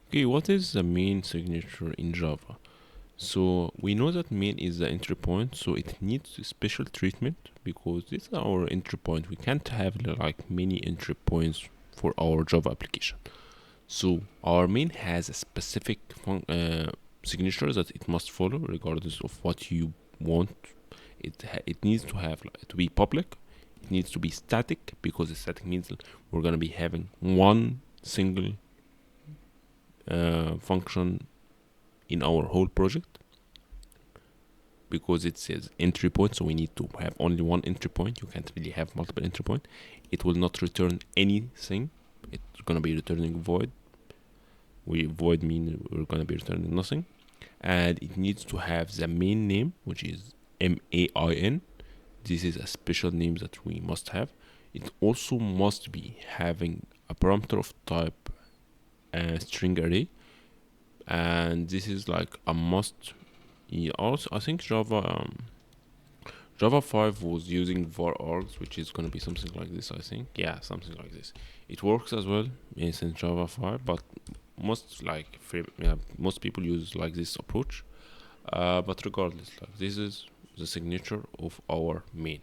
Okay, what is the main signature in Java? So we know that main is the entry point, so it needs special treatment because this is our entry point. We can't have like many entry points for our Java application. So our main has a specific signature that it must follow regardless of what you want. It needs to have to be public. It needs to be static because the static means we're gonna be having one single function in our whole project because it says entry point, so we need to have only one entry point. You can't really have multiple entry point. It will not return anything. It's gonna be returning void. Void mean we're gonna be returning nothing. And it needs to have the main name, which is main. This is a special name that we must have. It also must be having a parameter of type string array, and this is like a must. Also, I think Java 5 was using var args, which is gonna be something like this. I think, yeah, something like this. It works as well in Java 5, but most people use like this approach. But regardless, like this is the signature of our main.